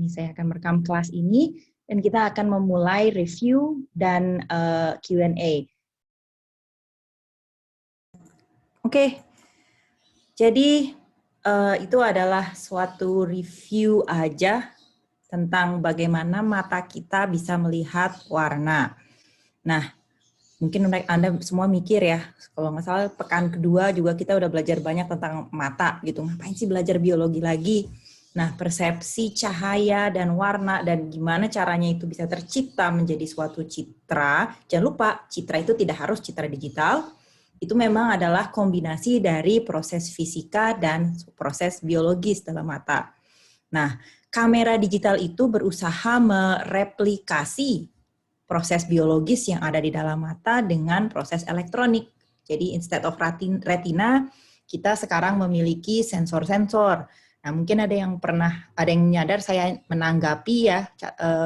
Ini saya akan merekam kelas ini dan kita akan memulai review dan Q&A. Oke, jadi itu adalah suatu review aja tentang bagaimana mata kita bisa melihat warna. Nah, mungkin Anda semua mikir ya, kalau nggak salah pekan kedua juga kita udah belajar banyak tentang mata gitu. Ngapain sih belajar biologi lagi? Nah, persepsi cahaya dan warna dan gimana caranya itu bisa tercipta menjadi suatu citra. Jangan lupa, citra itu tidak harus citra digital. Itu memang adalah kombinasi dari proses fisika dan proses biologis dalam mata. Nah, kamera digital itu berusaha mereplikasi proses biologis yang ada di dalam mata dengan proses elektronik. Jadi instead of retina, kita sekarang memiliki sensor-sensor. Nah, mungkin ada yang nyadar saya menanggapi ya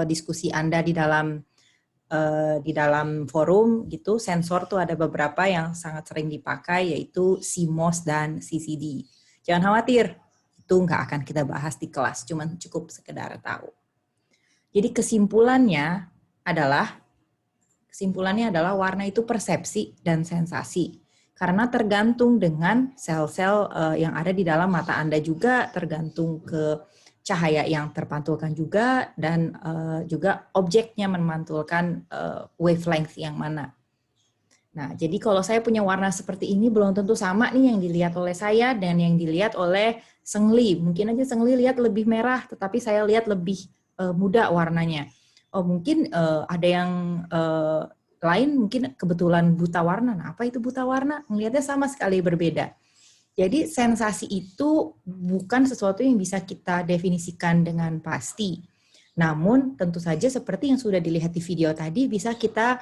diskusi Anda di dalam forum gitu. Sensor tuh ada beberapa yang sangat sering dipakai, yaitu CMOS dan CCD. Jangan khawatir, itu nggak akan kita bahas di kelas, cuman cukup sekedar tahu. Jadi kesimpulannya adalah warna itu persepsi dan sensasi. Karena tergantung dengan sel-sel yang ada di dalam mata Anda juga, tergantung ke cahaya yang terpantulkan juga, dan juga objeknya memantulkan wavelength yang mana. Nah, jadi kalau saya punya warna seperti ini, belum tentu sama nih yang dilihat oleh saya dan yang dilihat oleh Sengli. Mungkin aja Sengli lihat lebih merah, tetapi saya lihat lebih muda warnanya. Oh, mungkin ada yang lain mungkin kebetulan buta warna. Nah, apa itu buta warna? Melihatnya sama sekali berbeda. Jadi sensasi itu bukan sesuatu yang bisa kita definisikan dengan pasti. Namun tentu saja seperti yang sudah dilihat di video tadi, bisa kita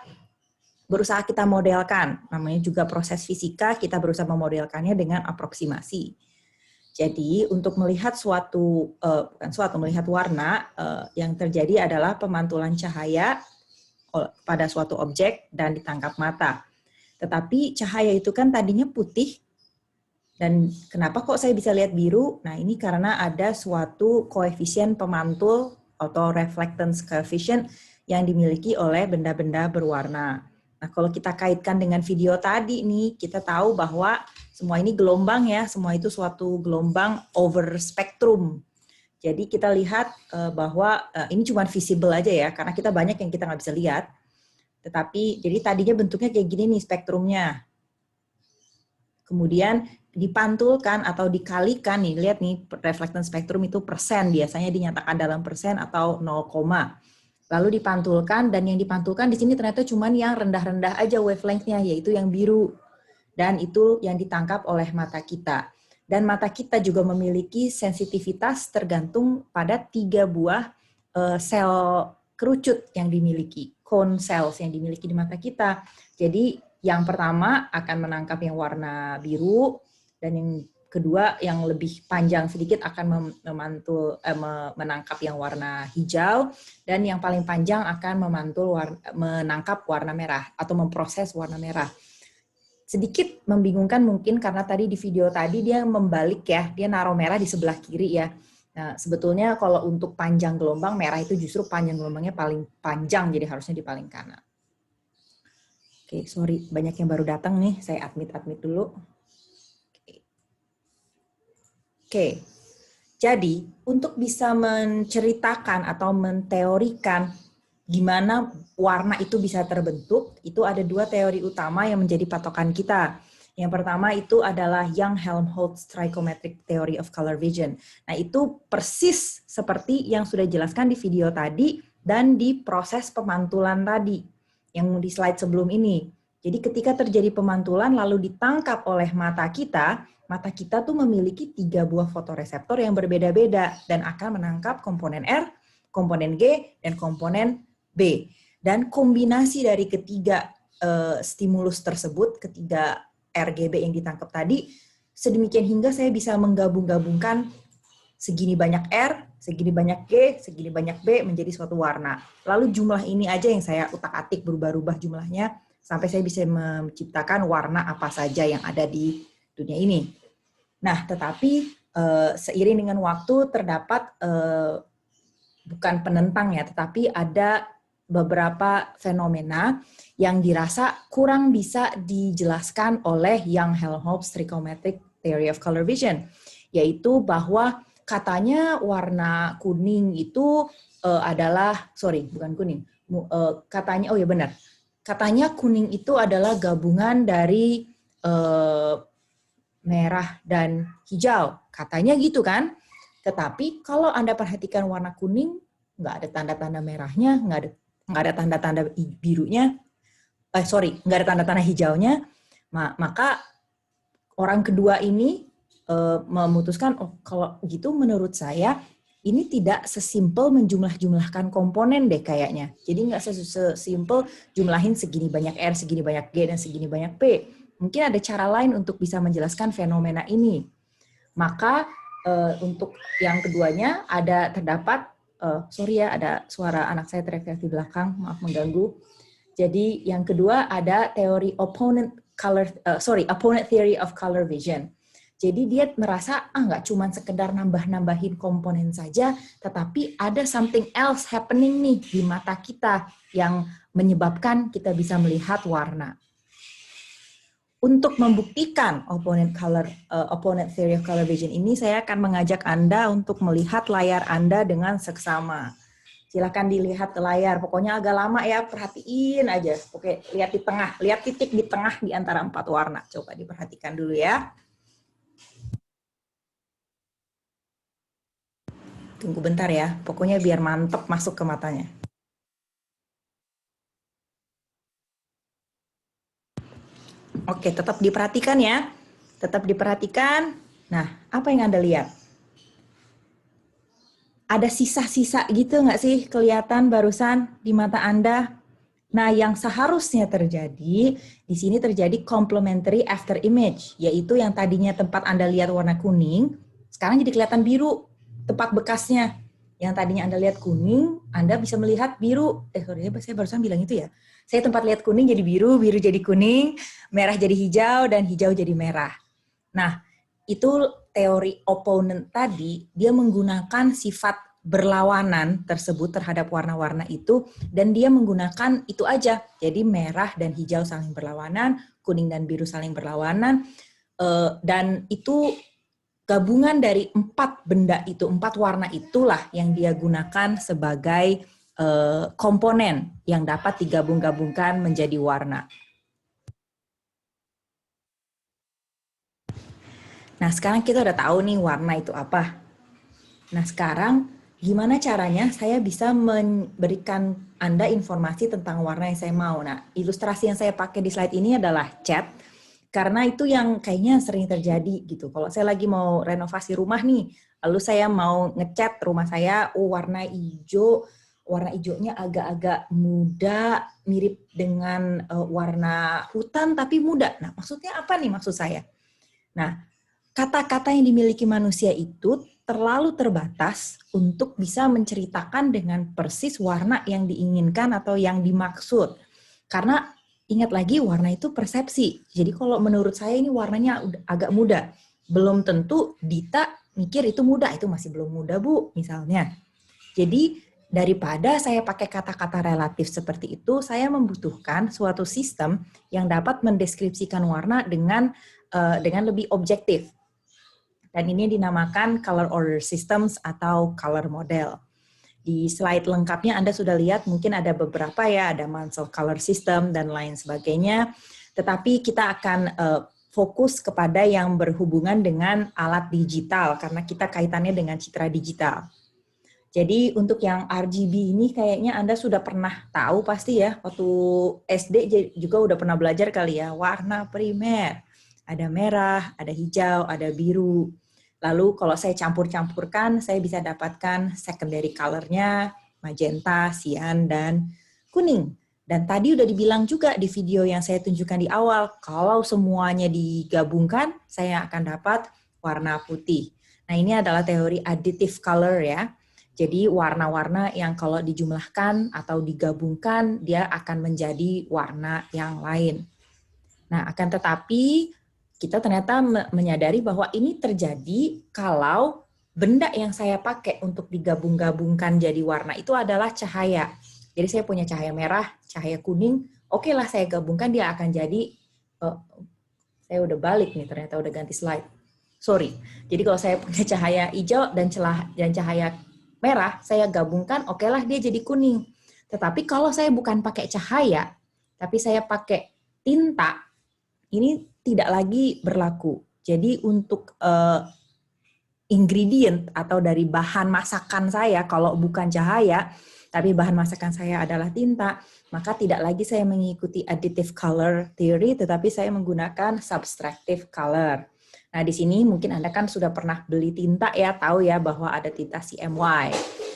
berusaha kita modelkan. Namanya juga proses fisika, kita berusaha memodelkannya dengan aproksimasi. Jadi untuk melihat melihat warna, yang terjadi adalah pemantulan cahaya pada suatu objek dan ditangkap mata. Tetapi cahaya itu kan tadinya putih, dan kenapa kok saya bisa lihat biru? Nah, ini karena ada suatu koefisien pemantul atau reflectance coefficient yang dimiliki oleh benda-benda berwarna. Nah, kalau kita kaitkan dengan video tadi nih, kita tahu bahwa semua ini gelombang ya, semua itu suatu gelombang over spektrum. Jadi kita lihat bahwa ini cuma visible aja ya, karena kita banyak yang kita nggak bisa lihat. Tetapi jadi tadinya bentuknya kayak gini nih spektrumnya. Kemudian dipantulkan atau dikalikan nih, lihat nih reflectance spektrum itu persen, biasanya dinyatakan dalam persen atau 0, lalu dipantulkan, dan yang dipantulkan di sini ternyata cuma yang rendah-rendah aja wavelength-nya, yaitu yang biru. Dan itu yang ditangkap oleh mata kita. Dan mata kita juga memiliki sensitivitas tergantung pada 3 buah sel kerucut yang dimiliki, cone cells yang dimiliki di mata kita. Jadi yang pertama akan menangkap yang warna biru, dan yang kedua yang lebih panjang sedikit akan menangkap yang warna hijau, dan yang paling panjang akan menangkap warna merah atau memproses warna merah. Sedikit membingungkan mungkin karena tadi di video tadi dia membalik ya, dia naruh merah di sebelah kiri ya. Nah, sebetulnya kalau untuk panjang gelombang, merah itu justru panjang gelombangnya paling panjang, jadi harusnya di paling kanan. Oke, sorry, banyak yang baru datang nih, saya admit dulu. Oke, jadi untuk bisa menceritakan atau menteorikan gimana warna itu bisa terbentuk, itu ada 2 teori utama yang menjadi patokan kita. Yang pertama itu adalah Young-Helmholtz Trichometric Theory of Color Vision. Nah, itu persis seperti yang sudah dijelaskan di video tadi dan di proses pemantulan tadi, yang di slide sebelum ini. Jadi ketika terjadi pemantulan lalu ditangkap oleh mata kita tuh memiliki 3 buah fotoreseptor yang berbeda-beda dan akan menangkap komponen R, komponen G, dan komponen B. Dan kombinasi dari ketiga stimulus tersebut, ketiga RGB yang ditangkap tadi, sedemikian hingga saya bisa menggabung-gabungkan segini banyak R, segini banyak G, segini banyak B menjadi suatu warna. Lalu jumlah ini aja yang saya utak-atik, berubah-ubah jumlahnya, sampai saya bisa menciptakan warna apa saja yang ada di dunia ini. Nah, tetapi seiring dengan waktu terdapat bukan penentang ya, tetapi ada beberapa fenomena yang dirasa kurang bisa dijelaskan oleh Young Helmholtz Trichometric Theory of Color Vision, yaitu bahwa katanya warna kuning itu adalah, sorry, bukan kuning, katanya, oh ya benar, katanya kuning itu adalah gabungan dari merah dan hijau, katanya gitu kan. Tetapi kalau Anda perhatikan warna kuning, nggak ada tanda-tanda merahnya, nggak ada tanda-tanda birunya, nggak ada tanda-tanda hijaunya, maka orang kedua ini memutuskan, oh kalau gitu menurut saya ini tidak sesimpel menjumlah-jumlahkan komponen deh kayaknya. Jadi nggak sesimpel jumlahin segini banyak R, segini banyak G, dan segini banyak P. Mungkin ada cara lain untuk bisa menjelaskan fenomena ini. Maka untuk yang keduanya terdapat, sorry ya ada suara anak saya teriak-teriak di belakang, maaf mengganggu. Jadi yang kedua ada teori opponent theory of color vision. Jadi dia merasa nggak cuma sekedar nambah-nambahin komponen saja, tetapi ada something else happening nih di mata kita yang menyebabkan kita bisa melihat warna. Untuk membuktikan opponent theory of color vision ini, saya akan mengajak Anda untuk melihat layar Anda dengan seksama. Silakan dilihat ke layar, pokoknya agak lama ya, perhatiin aja. Oke, lihat di tengah, lihat titik di tengah di antara 4 warna. Coba diperhatikan dulu ya. Tunggu bentar ya, pokoknya biar mantep masuk ke matanya. Oke, tetap diperhatikan ya. Tetap diperhatikan. Nah, apa yang Anda lihat? Ada sisa-sisa gitu nggak sih kelihatan barusan di mata Anda? Nah, yang seharusnya terjadi, di sini terjadi complementary after image, yaitu yang tadinya tempat Anda lihat warna kuning, sekarang jadi kelihatan biru, tempat bekasnya. Yang tadinya Anda lihat kuning, Anda bisa melihat biru. Sorry, saya barusan bilang itu ya. Saya tempat lihat kuning jadi biru, biru jadi kuning, merah jadi hijau, dan hijau jadi merah. Nah, itu teori opponent tadi, dia menggunakan sifat berlawanan tersebut terhadap warna-warna itu, dan dia menggunakan itu aja. Jadi merah dan hijau saling berlawanan, kuning dan biru saling berlawanan, dan itu gabungan dari 4 benda itu, 4 warna itulah yang dia gunakan sebagai komponen yang dapat digabung-gabungkan menjadi warna. Nah, sekarang kita udah tahu nih warna itu apa. Nah, sekarang gimana caranya saya bisa memberikan Anda informasi tentang warna yang saya mau. Nah, ilustrasi yang saya pakai di slide ini adalah cat, karena itu yang kayaknya sering terjadi gitu. Kalau saya lagi mau renovasi rumah nih, lalu saya mau ngecat rumah saya, warna hijau, warna hijaunya agak-agak muda, mirip dengan warna hutan tapi muda. Nah, maksudnya apa nih maksud saya? Nah, kata-kata yang dimiliki manusia itu terlalu terbatas untuk bisa menceritakan dengan persis warna yang diinginkan atau yang dimaksud. Karena ingat lagi, warna itu persepsi. Jadi kalau menurut saya ini warnanya agak muda. Belum tentu Dita mikir itu muda, itu masih belum muda Bu, misalnya. Jadi daripada saya pakai kata-kata relatif seperti itu, saya membutuhkan suatu sistem yang dapat mendeskripsikan warna dengan lebih objektif. Dan ini dinamakan color order systems atau color model. Di slide lengkapnya Anda sudah lihat, mungkin ada beberapa ya, ada Mansell color system dan lain sebagainya. Tetapi kita akan fokus kepada yang berhubungan dengan alat digital, karena kita kaitannya dengan citra digital. Jadi untuk yang RGB ini kayaknya Anda sudah pernah tahu pasti ya, waktu SD juga udah pernah belajar kali ya, warna primer. Ada merah, ada hijau, ada biru. Lalu kalau saya campur-campurkan, saya bisa dapatkan secondary color-nya, magenta, cyan, dan kuning. Dan tadi udah dibilang juga di video yang saya tunjukkan di awal, kalau semuanya digabungkan, saya akan dapat warna putih. Nah, ini adalah teori additive color ya. Jadi warna-warna yang kalau dijumlahkan atau digabungkan, dia akan menjadi warna yang lain. Nah, akan tetapi kita ternyata menyadari bahwa ini terjadi kalau benda yang saya pakai untuk digabung-gabungkan jadi warna itu adalah cahaya. Jadi saya punya cahaya merah, cahaya kuning, oke lah saya gabungkan dia akan jadi, saya udah balik nih ternyata udah ganti slide. Sorry. Jadi kalau saya punya cahaya hijau dan cahaya merah, saya gabungkan, oke lah dia jadi kuning. Tetapi kalau saya bukan pakai cahaya, tapi saya pakai tinta, ini tidak lagi berlaku. Jadi untuk ingredient atau dari bahan masakan saya, kalau bukan cahaya, tapi bahan masakan saya adalah tinta, maka tidak lagi saya mengikuti additive color theory, tetapi saya menggunakan subtractive color. Nah, di sini mungkin Anda kan sudah pernah beli tinta ya, tahu ya bahwa ada tinta CMY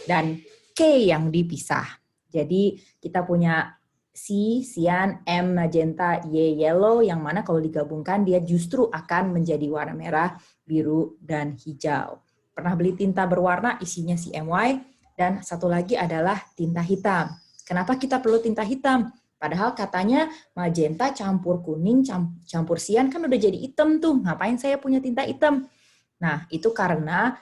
dan K yang dipisah. Jadi kita punya C, cyan, M, magenta, Y, yellow, yang mana kalau digabungkan dia justru akan menjadi warna merah, biru, dan hijau. Pernah beli tinta berwarna isinya CMY, dan satu lagi adalah tinta hitam. Kenapa kita perlu tinta hitam? Padahal katanya magenta campur kuning, campur cyan kan udah jadi hitam tuh. Ngapain saya punya tinta hitam? Nah, itu karena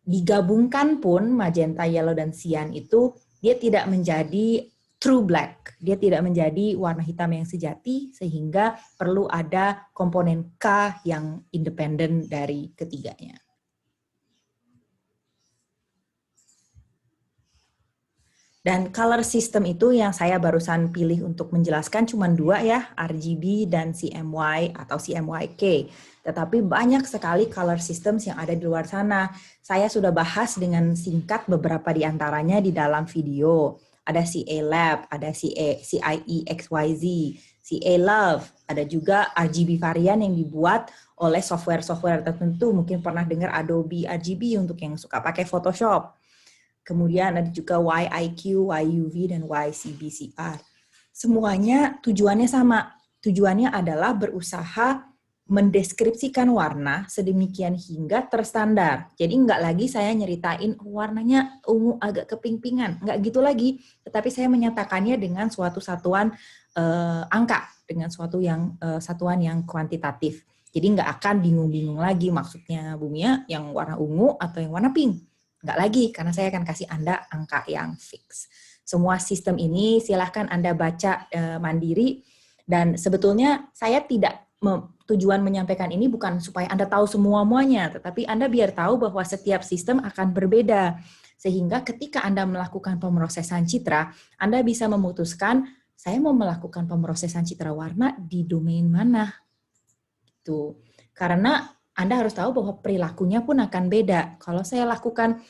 digabungkan pun magenta, yellow, dan cyan itu dia tidak menjadi true black. Dia tidak menjadi warna hitam yang sejati, sehingga perlu ada komponen K yang independen dari ketiganya. Dan color system itu yang saya barusan pilih untuk menjelaskan cuma 2 ya, RGB dan CMY atau CMYK. Tetapi banyak sekali color systems yang ada di luar sana. Saya sudah bahas dengan singkat beberapa di antaranya di dalam video. Ada CA Lab, ada CIE XYZ, CA Love, ada juga RGB varian yang dibuat oleh software-software tertentu. Mungkin pernah dengar Adobe RGB untuk yang suka pakai Photoshop. Kemudian ada juga YIQ, YUV, dan YCBCR. Semuanya tujuannya sama. Tujuannya adalah berusaha mendeskripsikan warna sedemikian hingga terstandar. Jadi nggak lagi saya nyeritain warnanya ungu agak keping-pingan. Nggak gitu lagi. Tetapi saya menyatakannya dengan suatu satuan angka, dengan satuan yang kuantitatif. Jadi nggak akan bingung-bingung lagi maksudnya Bumia yang warna ungu atau yang warna pink. Nggak lagi, karena saya akan kasih Anda angka yang fix. Semua sistem ini silahkan Anda baca mandiri, dan sebetulnya saya tidak tujuan menyampaikan ini bukan supaya Anda tahu semua-muanya, tetapi Anda biar tahu bahwa setiap sistem akan berbeda. Sehingga ketika Anda melakukan pemrosesan citra, Anda bisa memutuskan, saya mau melakukan pemrosesan citra warna di domain mana. Gitu. Karena Anda harus tahu bahwa perilakunya pun akan beda. Kalau saya lakukan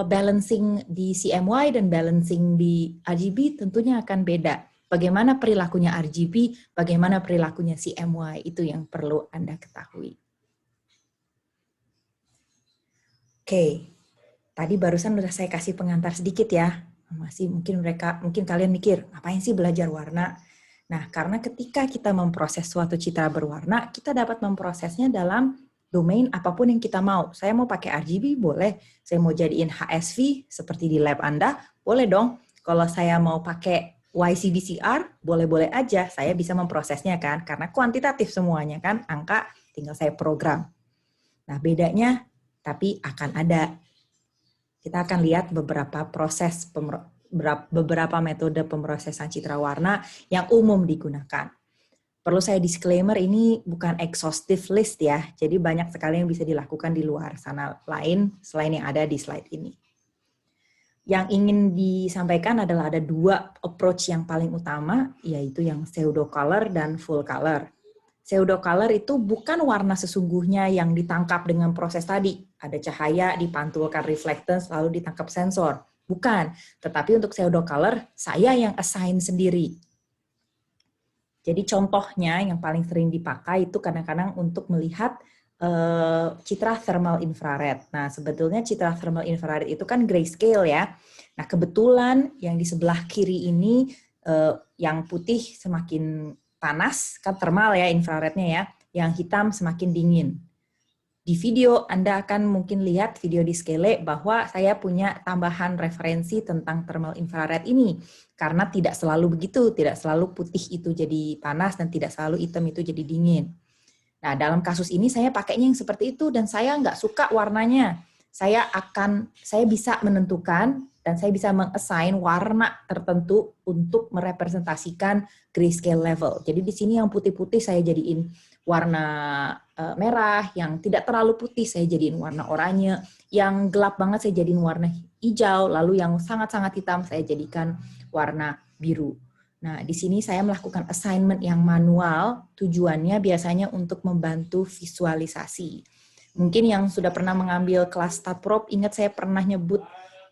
balancing di CMY dan balancing di RGB, tentunya akan beda. Bagaimana perilakunya RGB, bagaimana perilakunya CMY, itu yang perlu Anda ketahui. Oke, tadi barusan udah saya kasih pengantar sedikit ya. Masih mungkin kalian mikir, ngapain sih belajar warna? Nah, karena ketika kita memproses suatu citra berwarna, kita dapat memprosesnya dalam domain apapun yang kita mau. Saya mau pakai RGB, boleh. Saya mau jadiin HSV, seperti di lab Anda, boleh dong. Kalau saya mau pakai YCBCR, boleh-boleh aja. Saya bisa memprosesnya kan, karena kuantitatif semuanya kan, angka tinggal saya program. Nah, bedanya, tapi akan ada. Kita akan lihat beberapa beberapa metode pemrosesan citra warna yang umum digunakan. Perlu saya disclaimer, ini bukan exhaustive list ya, jadi banyak sekali yang bisa dilakukan di luar sana lain selain yang ada di slide ini. Yang ingin disampaikan adalah ada 2 approach yang paling utama, yaitu yang pseudo color dan full color. Pseudo color itu bukan warna sesungguhnya yang ditangkap dengan proses tadi. Ada cahaya, dipantulkan reflectance, lalu ditangkap sensor. Bukan, tetapi untuk pseudo color, saya yang assign sendiri. Jadi contohnya yang paling sering dipakai itu kadang-kadang untuk melihat citra thermal infrared. Nah, sebetulnya citra thermal infrared itu kan grayscale ya. Nah, kebetulan yang di sebelah kiri ini, yang putih semakin panas, kan thermal ya infrarednya ya, yang hitam semakin dingin. Di video Anda akan mungkin lihat video di Skele bahwa saya punya tambahan referensi tentang thermal infrared ini. Karena tidak selalu begitu, tidak selalu putih itu jadi panas dan tidak selalu hitam itu jadi dingin. Nah, dalam kasus ini saya pakainya yang seperti itu dan saya nggak suka warnanya. saya bisa menentukan dan saya bisa meng-assign warna tertentu untuk merepresentasikan grayscale level. Jadi di sini yang putih-putih saya jadiin warna merah, yang tidak terlalu putih saya jadiin warna oranye, yang gelap banget saya jadiin warna hijau, lalu yang sangat-sangat hitam saya jadikan warna biru. Nah, di sini saya melakukan assignment yang manual, tujuannya biasanya untuk membantu visualisasi. Mungkin yang sudah pernah mengambil kelas StatProp, ingat saya pernah nyebut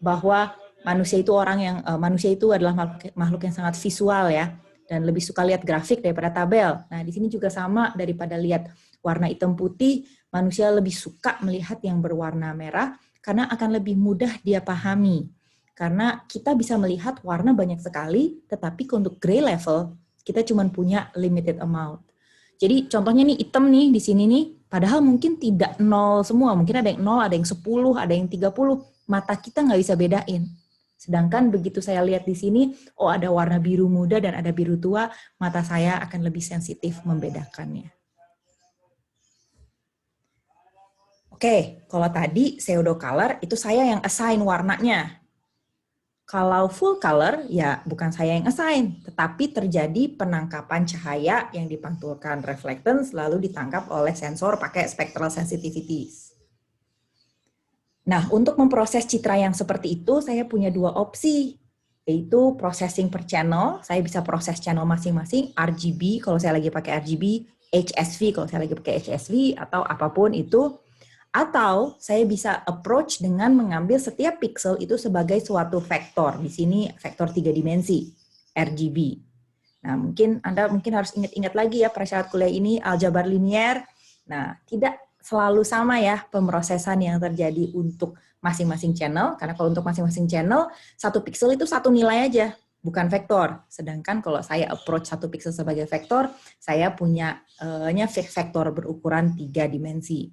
bahwa manusia itu adalah makhluk yang sangat visual ya, dan lebih suka lihat grafik daripada tabel. Nah, di sini juga sama, daripada lihat warna hitam putih, manusia lebih suka melihat yang berwarna merah karena akan lebih mudah dia pahami. Karena kita bisa melihat warna banyak sekali, tetapi untuk gray level kita cuma punya limited amount. Jadi contohnya nih hitam nih di sini nih, padahal mungkin tidak 0 semua, mungkin ada yang 0, ada yang 10, ada yang 30, mata kita nggak bisa bedain. Sedangkan begitu saya lihat di sini, oh ada warna biru muda dan ada biru tua, mata saya akan lebih sensitif membedakannya. Oke, kalau tadi pseudo color itu saya yang assign warnanya. Kalau full color, ya bukan saya yang assign, tetapi terjadi penangkapan cahaya yang dipantulkan reflectance lalu ditangkap oleh sensor pakai spectral sensitivities. Nah, untuk memproses citra yang seperti itu, saya punya dua opsi, yaitu processing per channel. Saya bisa proses channel masing-masing, RGB kalau saya lagi pakai RGB, HSV kalau saya lagi pakai HSV, atau apapun itu. Atau saya bisa approach dengan mengambil setiap pixel itu sebagai suatu vektor. Di sini vektor 3 dimensi, RGB. Nah, Anda harus ingat-ingat lagi ya, prasyarat kuliah ini aljabar linier. Nah, tidak selalu sama ya pemrosesan yang terjadi untuk masing-masing channel, karena kalau untuk masing-masing channel, satu pixel itu satu nilai aja, bukan vektor. Sedangkan kalau saya approach satu pixel sebagai vektor, saya punya vektor berukuran 3 dimensi.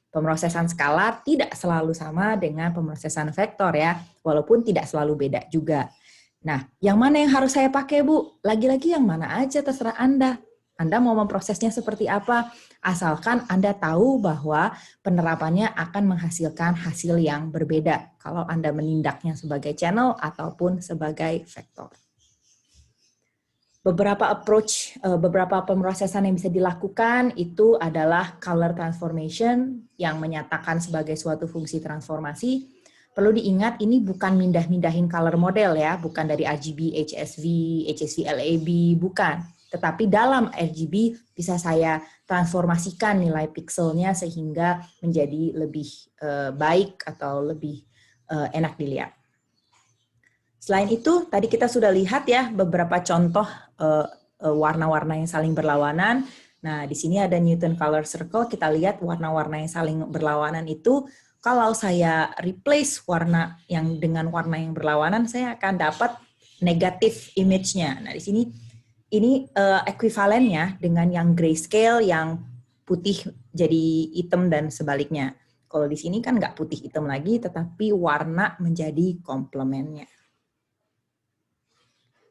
Pemrosesan skalar tidak selalu sama dengan pemrosesan vektor ya, walaupun tidak selalu beda juga. Nah, yang mana yang harus saya pakai, Bu? Lagi-lagi yang mana aja terserah Anda. Anda mau memprosesnya seperti apa, asalkan Anda tahu bahwa penerapannya akan menghasilkan hasil yang berbeda kalau Anda menindaknya sebagai channel ataupun sebagai vektor. Beberapa pemrosesan yang bisa dilakukan itu adalah color transformation yang menyatakan sebagai suatu fungsi transformasi. Perlu diingat ini bukan mindah-mindahin color model ya, bukan dari RGB, HSV, HSV LAB, bukan. Tetapi dalam RGB bisa saya transformasikan nilai pixelnya sehingga menjadi lebih baik atau lebih enak dilihat. Selain itu, tadi kita sudah lihat ya beberapa contoh warna-warna yang saling berlawanan. Nah, di sini ada Newton Color Circle, kita lihat warna-warna yang saling berlawanan itu, kalau saya replace warna yang dengan warna yang berlawanan, saya akan dapat negatif image-nya. Nah, di sini ini ekuivalennya dengan yang grayscale, yang putih jadi hitam dan sebaliknya. Kalau di sini kan nggak putih hitam lagi, tetapi warna menjadi komplemennya.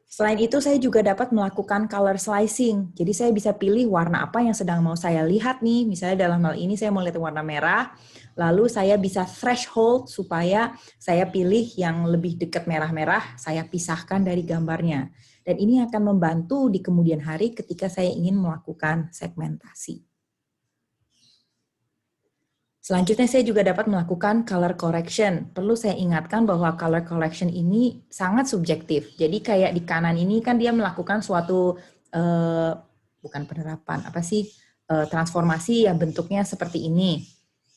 Selain itu, saya juga dapat melakukan color slicing. Jadi saya bisa pilih warna apa yang sedang mau saya lihat nih. Misalnya dalam hal ini saya mau lihat warna merah, lalu saya bisa threshold supaya saya pilih yang lebih dekat merah-merah, saya pisahkan dari gambarnya. Dan ini akan membantu di kemudian hari ketika saya ingin melakukan segmentasi. Selanjutnya saya juga dapat melakukan color correction. Perlu saya ingatkan bahwa color correction ini sangat subjektif. Jadi kayak di kanan ini kan dia melakukan suatu bukan penerapan, transformasi yang bentuknya seperti ini.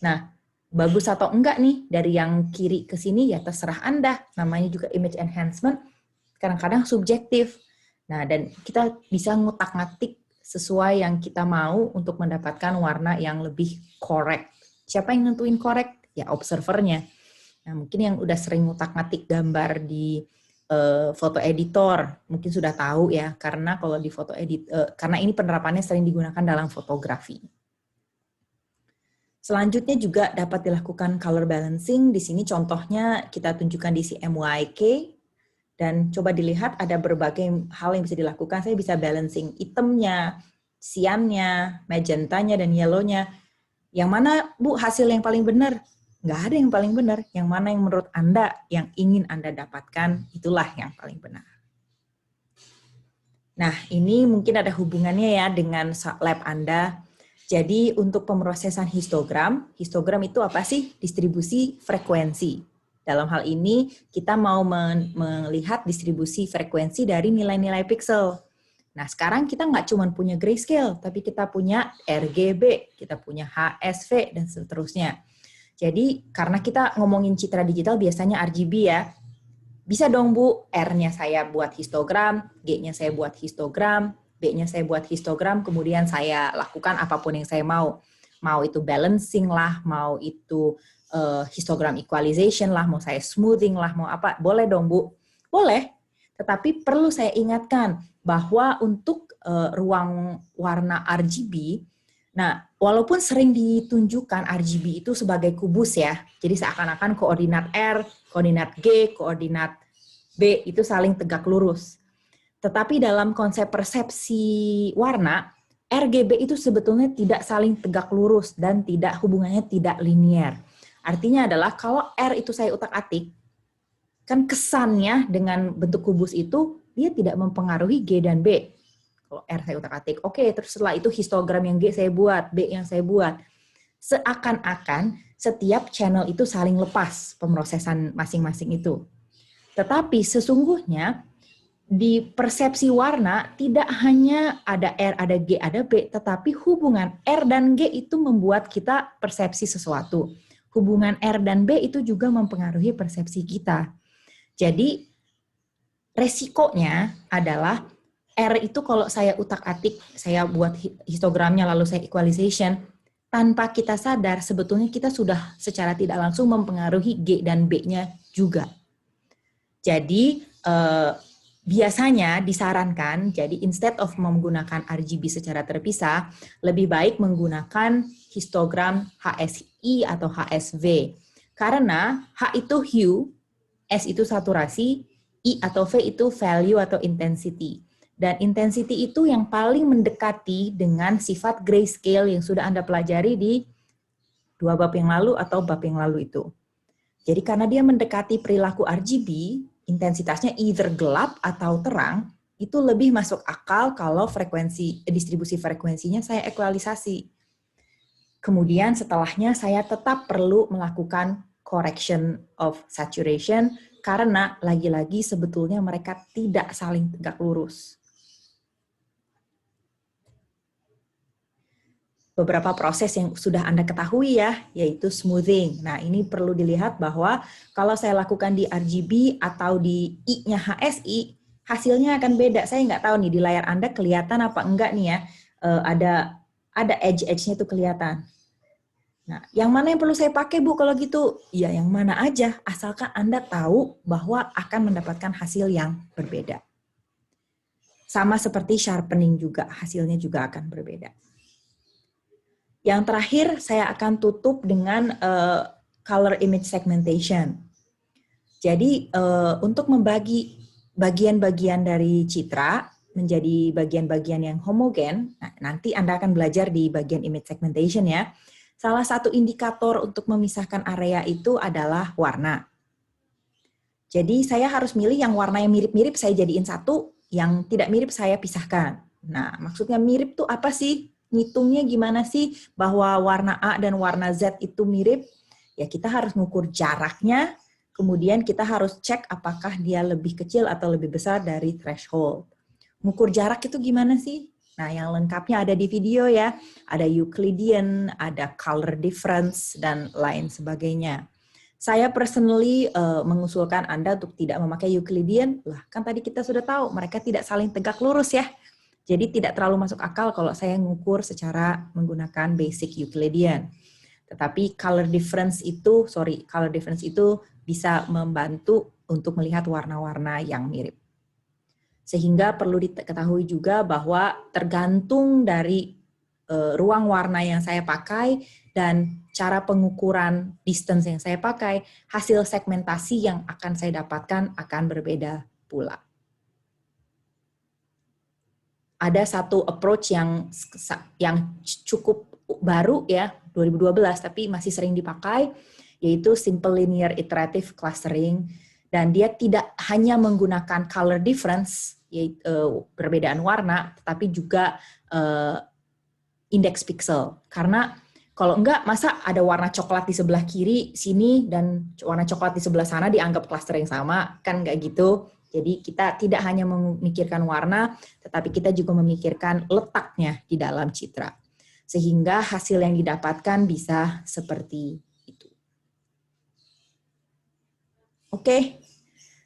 Nah, bagus atau enggak nih dari yang kiri ke sini ya terserah Anda. Namanya juga image enhancement, kadang-kadang subjektif. Nah, dan kita bisa ngutak-ngatik sesuai yang kita mau untuk mendapatkan warna yang lebih correct. Siapa yang nentuin correct? Ya observernya. Nah, mungkin yang udah sering ngutak-ngatik gambar di foto editor mungkin sudah tahu ya, karena kalau di foto karena ini penerapannya sering digunakan dalam fotografi. Selanjutnya juga dapat dilakukan color balancing. Di sini contohnya kita tunjukkan di CMYK dan coba dilihat ada berbagai hal yang bisa dilakukan. Saya bisa balancing hitamnya, cyannya, magentanya dan yellownya. Yang mana, Bu, hasil yang paling benar? Nggak ada yang paling benar. Yang mana yang menurut Anda, yang ingin Anda dapatkan, itulah yang paling benar. Nah, ini mungkin ada hubungannya ya dengan lab Anda. Jadi untuk pemrosesan histogram itu apa sih? Distribusi frekuensi. Dalam hal ini kita mau melihat distribusi frekuensi dari nilai-nilai pixel. Nah, sekarang kita nggak cuma punya grayscale, tapi kita punya RGB, kita punya HSV, dan seterusnya. Jadi karena kita ngomongin citra digital biasanya RGB ya, bisa dong Bu, R-nya saya buat histogram, G-nya saya buat histogram, B-nya saya buat histogram, kemudian saya lakukan apapun yang saya mau. Mau itu balancing lah, mau itu histogram equalization lah, mau saya smoothing lah, mau apa, boleh dong Bu? Boleh, tetapi perlu saya ingatkan bahwa untuk ruang warna RGB, nah, walaupun sering ditunjukkan RGB itu sebagai kubus ya, jadi seakan-akan koordinat R, koordinat G, koordinat B itu saling tegak lurus. Tetapi dalam konsep persepsi warna, RGB itu sebetulnya tidak saling tegak lurus dan tidak hubungannya tidak linier. Artinya adalah kalau R itu saya utak-atik, kan kesannya dengan bentuk kubus itu dia tidak mempengaruhi G dan B. Kalau R saya utak-atik, oke, terus setelah itu histogram yang G saya buat, B yang saya buat. Seakan-akan setiap channel itu saling lepas pemrosesan masing-masing itu. Tetapi sesungguhnya di persepsi warna tidak hanya ada R, ada G, ada B, tetapi hubungan R dan G itu membuat kita persepsi sesuatu. Hubungan R dan B itu juga mempengaruhi persepsi kita. Jadi resikonya adalah R itu kalau saya utak-atik, saya buat histogramnya lalu saya equalization, tanpa kita sadar sebetulnya kita sudah secara tidak langsung mempengaruhi G dan B-nya juga. Jadi biasanya disarankan, jadi instead of menggunakan RGB secara terpisah, lebih baik menggunakan histogram HSI atau HSV. Karena H itu hue, S itu saturasi, I atau V itu value atau intensity. Dan intensity itu yang paling mendekati dengan sifat grayscale yang sudah Anda pelajari di 2 bab yang lalu atau bab yang lalu itu. Jadi karena dia mendekati perilaku RGB, intensitasnya either gelap atau terang, itu lebih masuk akal kalau distribusi frekuensinya saya ekualisasi. Kemudian setelahnya saya tetap perlu melakukan correction of saturation karena lagi-lagi sebetulnya mereka tidak saling tegak lurus. Beberapa proses yang sudah Anda ketahui ya, yaitu smoothing. Nah, ini perlu dilihat bahwa kalau saya lakukan di RGB atau di I-nya HSI, hasilnya akan beda. Saya nggak tahu nih di layar Anda kelihatan apa enggak nih ya, ada edge-edge-nya itu kelihatan. Nah, yang mana yang perlu saya pakai Bu kalau gitu? Ya, yang mana aja, asalkan Anda tahu bahwa akan mendapatkan hasil yang berbeda. Sama seperti sharpening juga, hasilnya juga akan berbeda. Yang terakhir, saya akan tutup dengan color image segmentation. Jadi, untuk membagi bagian-bagian dari citra menjadi bagian-bagian yang homogen, nah, nanti Anda akan belajar di bagian image segmentation ya. Salah satu indikator untuk memisahkan area itu adalah warna. Jadi, saya harus milih yang warna yang mirip-mirip saya jadiin satu, yang tidak mirip saya pisahkan. Nah, maksudnya mirip tuh apa sih? Ngitungnya gimana sih bahwa warna A dan warna Z itu mirip? Ya kita harus ngukur jaraknya, kemudian kita harus cek apakah dia lebih kecil atau lebih besar dari threshold. Ngukur jarak itu gimana sih? Nah yang lengkapnya ada di video ya, ada Euclidean, ada color difference, dan lain sebagainya. Saya personally mengusulkan Anda untuk tidak memakai Euclidean, lah kan tadi kita sudah tahu mereka tidak saling tegak lurus ya. Jadi tidak terlalu masuk akal kalau saya mengukur secara menggunakan basic Euclidean. Tetapi color difference itu bisa membantu untuk melihat warna-warna yang mirip. Sehingga perlu diketahui juga bahwa tergantung dari ruang warna yang saya pakai dan cara pengukuran distance yang saya pakai, hasil segmentasi yang akan saya dapatkan akan berbeda pula. Ada satu approach yang cukup baru ya, 2012, tapi masih sering dipakai, yaitu Simple Linear Iterative Clustering, dan dia tidak hanya menggunakan color difference, yaitu perbedaan warna, tetapi juga indeks pixel. Karena kalau enggak, masa ada warna coklat di sebelah kiri sini dan warna coklat di sebelah sana dianggap cluster yang sama, kan enggak gitu. Jadi kita tidak hanya memikirkan warna, tetapi kita juga memikirkan letaknya di dalam citra. Sehingga hasil yang didapatkan bisa seperti itu. Oke,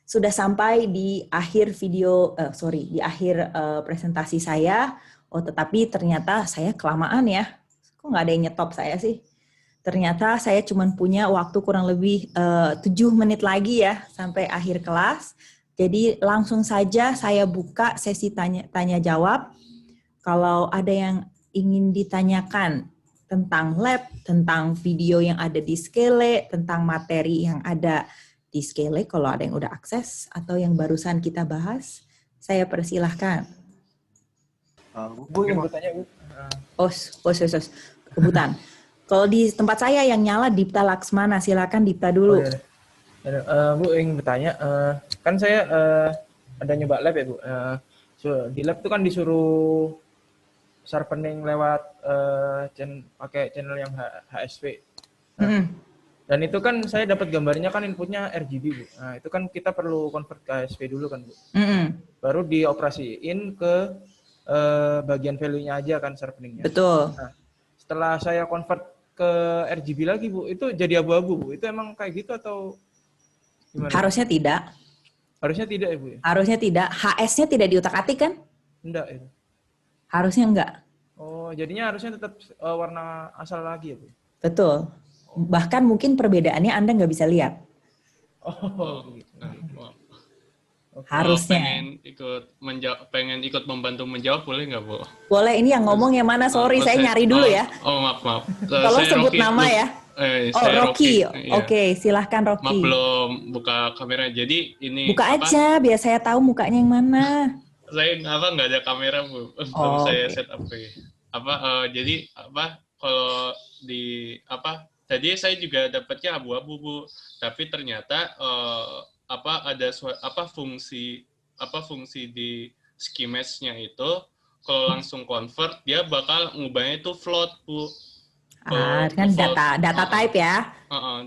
sudah sampai di akhir video, di akhir presentasi saya. Oh, tetapi ternyata saya kelamaan ya. Kok nggak ada yang nyetop saya sih? Ternyata saya cuma punya waktu kurang lebih 7 menit lagi ya sampai akhir kelas. Jadi langsung saja saya buka sesi tanya jawab. Kalau ada yang ingin ditanyakan tentang lab, tentang video yang ada di Skele, tentang materi yang ada di Skele, kalau ada yang udah akses atau yang barusan kita bahas, saya persilahkan. Bu yang bertanya, Bu. Kebutan. Kalau di tempat saya yang nyala Dipta Laksmana, silakan Dipta dulu. Bu yang bertanya, kan saya ada nyoba lab ya Bu. Di lab itu kan disuruh sharpening lewat pakai channel yang HSV. Dan itu kan saya dapat gambarnya kan inputnya RGB Bu. Nah itu kan kita perlu convert ke HSV dulu kan Bu. Baru dioperasiin ke bagian value-nya aja kan sharpeningnya. Betul. Nah, setelah saya convert ke RGB lagi Bu, itu jadi abu-abu Bu. Itu emang kayak gitu atau gimana? Harusnya tidak. Harusnya tidak ya Bu ya? Harusnya tidak. HS-nya tidak diutak-atik kan? Enggak ya. Harusnya enggak. Oh, jadinya harusnya tetap warna asal lagi ya Bu? Betul. Bahkan mungkin perbedaannya Anda nggak bisa lihat. Harusnya. Pengen ikut membantu menjawab, boleh nggak Bu? Boleh, ini yang ngomong yang mana? Sorry, saya nyari dulu ya. Maaf. Tolong sebut nama ya. Rocky. Oke, silahkan Rocky. Maaf, belum buka kamera. Jadi ini buka aja, biar saya tahu mukanya yang mana. Saya nggak ada kamera Bu. Belum saya set up. Jadi kalau di tadi saya juga dapatnya abu-abu Bu. Tapi ternyata ada fungsi di schematics-nya itu kalau langsung convert dia bakal ngubahnya itu float Bu. Kan data type ya.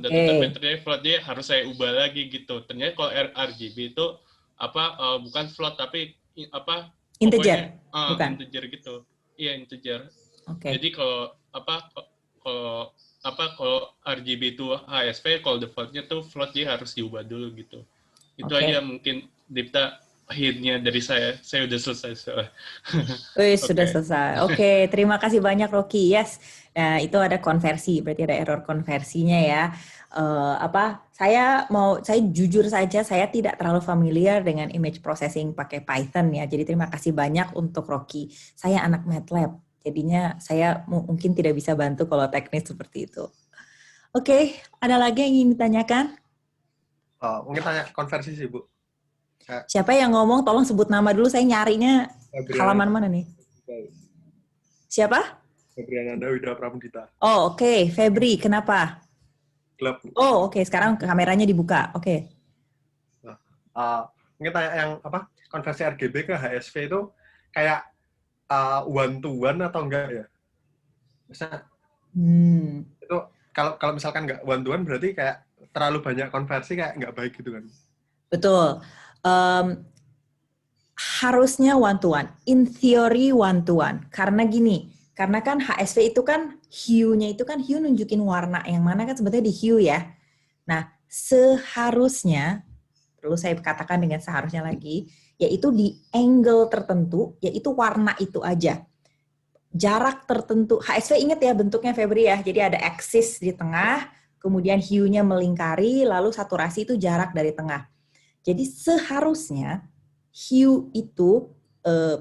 Data type ternyata float, dia harus saya ubah lagi gitu. Ternyata kalau RGB itu bukan float tapi integer. Bukan integer gitu. Iya, integer. Jadi kalau RGB itu HSV, kalau defaultnya tuh float, dia harus diubah dulu gitu. Itu aja mungkin Dipta akhirnya dari saya udah selesai. Sudah selesai. Oke, terima kasih banyak Rocky. Yes, itu ada konversi, berarti ada error konversinya ya. Saya jujur saja, saya tidak terlalu familiar dengan image processing pakai Python ya. Jadi terima kasih banyak untuk Rocky. Saya anak MATLAB. Jadinya saya mungkin tidak bisa bantu kalau teknis seperti itu. Oke, ada lagi yang ingin ditanyakan? Mungkin tanya konversi sih, Bu. Siapa yang ngomong? Tolong sebut nama dulu, saya nyarinya halaman mana nih? Siapa? Febriana Wida Pramudita. Oh, oke. Febri, kenapa? Gelap. Oh, oke. Sekarang kameranya dibuka. Oke. Mungkin tanya yang konversi RGB ke HSV itu kayak one to one atau enggak ya? Misalnya itu kalau misalkan enggak one to one berarti kayak terlalu banyak konversi kayak enggak baik gitu kan? Betul. Harusnya one to one. In theory one to one. Karena gini, karena kan HSV itu kan hue-nya itu kan hue nunjukin warna yang mana kan sebetulnya di hue ya. Nah, seharusnya, perlu saya katakan dengan seharusnya lagi, yaitu di angle tertentu, yaitu warna itu aja. Jarak tertentu, HSV ingat ya bentuknya Febri ya, jadi ada axis di tengah, kemudian hue-nya melingkari, lalu saturasi itu jarak dari tengah. Jadi seharusnya hue itu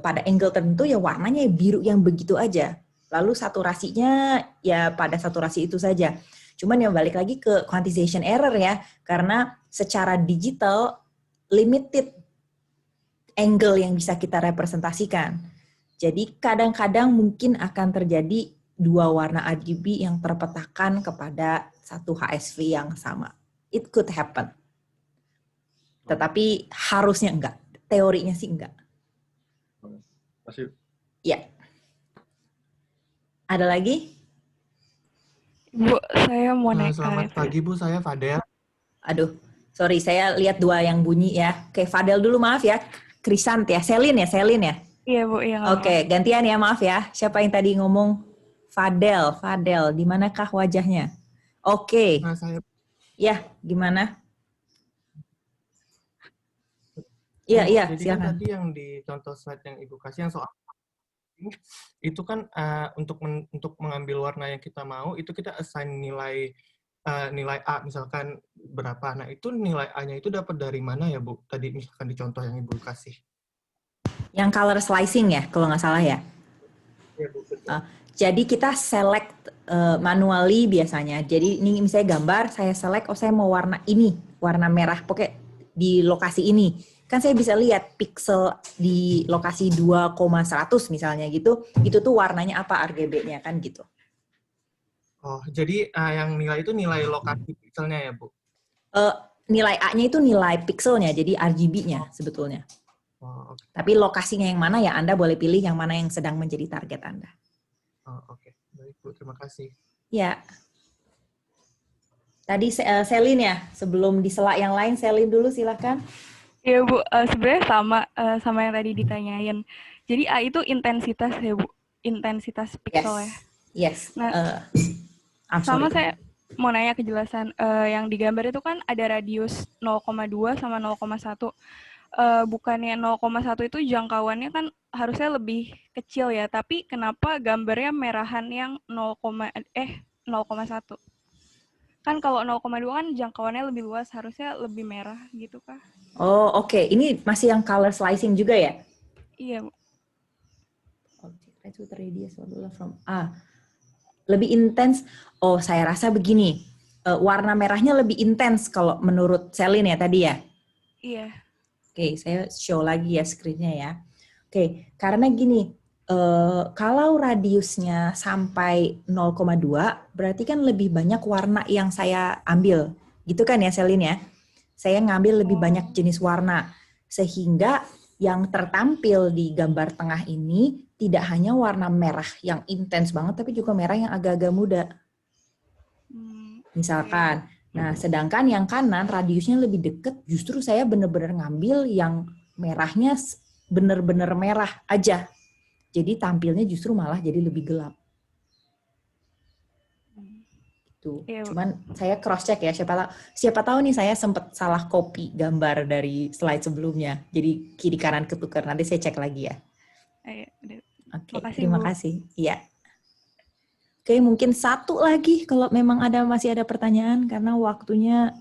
pada angle tertentu ya warnanya biru yang begitu aja. Lalu saturasinya ya pada saturasi itu saja. Cuman yang balik lagi ke quantization error ya, karena secara digital limited angle yang bisa kita representasikan. Jadi kadang-kadang mungkin akan terjadi dua warna RGB yang terpetakan kepada satu HSV yang sama. It could happen. Tetapi harusnya enggak. Teorinya sih enggak. Masih. Ya. Ada lagi? Bu, saya mau naik. Selamat pagi Bu, saya Fadel. Aduh, sorry, saya lihat dua yang bunyi ya. Oke, Fadel dulu, maaf ya. Krisant ya, Selin ya? Iya Bu, iya. Oke, gantian ya, maaf ya. Siapa yang tadi ngomong? Fadel, di manakah wajahnya? Oke. Nah, saya Ya, gimana? Iya, jadi silakan. kan tadi yang di contoh slide yang Ibu kasih yang soal itu kan untuk mengambil warna yang kita mau itu kita assign nilai A misalkan berapa. Nah, itu nilai A-nya itu dapat dari mana ya, Bu? Tadi misalkan di contoh yang Ibu kasih. Yang color slicing ya, kalau nggak salah ya. Iya, Bu, betul. Jadi kita select manually biasanya. Jadi ini misalnya gambar, saya select, saya mau warna ini, warna merah, pokoknya di lokasi ini. Kan saya bisa lihat pixel di lokasi 2,100 misalnya gitu, itu tuh warnanya apa RGB-nya kan gitu. Oh, jadi yang nilai itu nilai lokasi pixelnya ya, Bu? Nilai A-nya itu nilai pixelnya, jadi RGB-nya sebetulnya. Oh, okay. Tapi lokasinya yang mana ya Anda boleh pilih yang mana yang sedang menjadi target Anda. Oh, oke. Baik, Bu. Terima kasih. Ya. Tadi Selin ya, sebelum disela yang lain, Selin dulu silahkan. Iya Bu, sebenarnya sama yang tadi ditanyain. Jadi A itu intensitas ya Bu, intensitas pixel ya. Yes. Nah, sama saya mau nanya kejelasan. Yang digambar itu kan ada radius 0,2 sama 0,1. Bukannya 0,1 itu jangkauannya kan harusnya lebih kecil ya, tapi kenapa gambarnya merahan yang 0,1? Kan kalau 0,2 kan jangkauannya lebih luas, harusnya lebih merah gitu kah? Oh, oke. Ini masih yang color slicing juga ya? Iya, Bu. Object radius from A. Lebih intens. Oh, saya rasa begini. Warna merahnya lebih intens kalau menurut Selin ya tadi ya? Iya. Oke, saya show lagi ya screen-nya ya. Oke, karena gini, kalau radiusnya sampai 0,2, berarti kan lebih banyak warna yang saya ambil. Gitu kan ya, Selin ya? Saya ngambil lebih banyak jenis warna. Sehingga yang tertampil di gambar tengah ini tidak hanya warna merah yang intens banget, tapi juga merah yang agak-agak muda. Misalkan, nah sedangkan yang kanan radiusnya lebih deket, justru saya benar-benar ngambil yang merahnya benar-benar merah aja. Jadi tampilnya justru malah jadi lebih gelap. Gitu. Cuman saya cross check ya, siapa tahu nih saya sempat salah copy gambar dari slide sebelumnya. Jadi kiri kanan ketukar, nanti saya cek lagi ya. Oke, terima kasih. Iya. Oke, mungkin satu lagi kalau memang masih ada pertanyaan, karena waktunya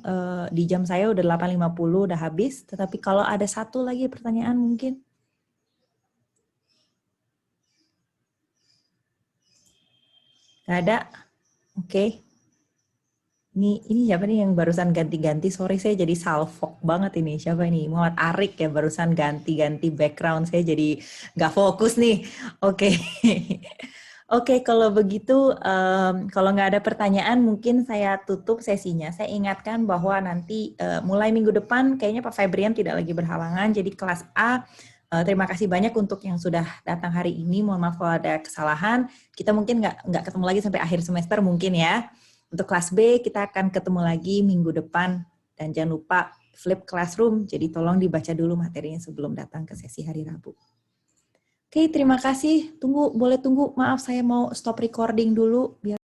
di jam saya udah 8.50 udah habis. Tetapi kalau ada satu lagi pertanyaan mungkin. Nggak ada? Oke. Ini siapa nih yang barusan ganti-ganti? Sorry, saya jadi salfok banget ini. Siapa ini? Muhammad Arik ya, barusan ganti-ganti background. Saya jadi nggak fokus nih. Oke. Oke, kalau begitu, kalau nggak ada pertanyaan, mungkin saya tutup sesinya. Saya ingatkan bahwa nanti mulai minggu depan, kayaknya Pak Febrian tidak lagi berhalangan. Jadi kelas A, terima kasih banyak untuk yang sudah datang hari ini. Mohon maaf kalau ada kesalahan. Kita mungkin nggak ketemu lagi sampai akhir semester mungkin ya. Untuk kelas B, kita akan ketemu lagi minggu depan. Dan jangan lupa flip classroom, jadi tolong dibaca dulu materinya sebelum datang ke sesi hari Rabu. Oke, terima kasih. Boleh tunggu. Maaf, saya mau stop recording dulu. Biar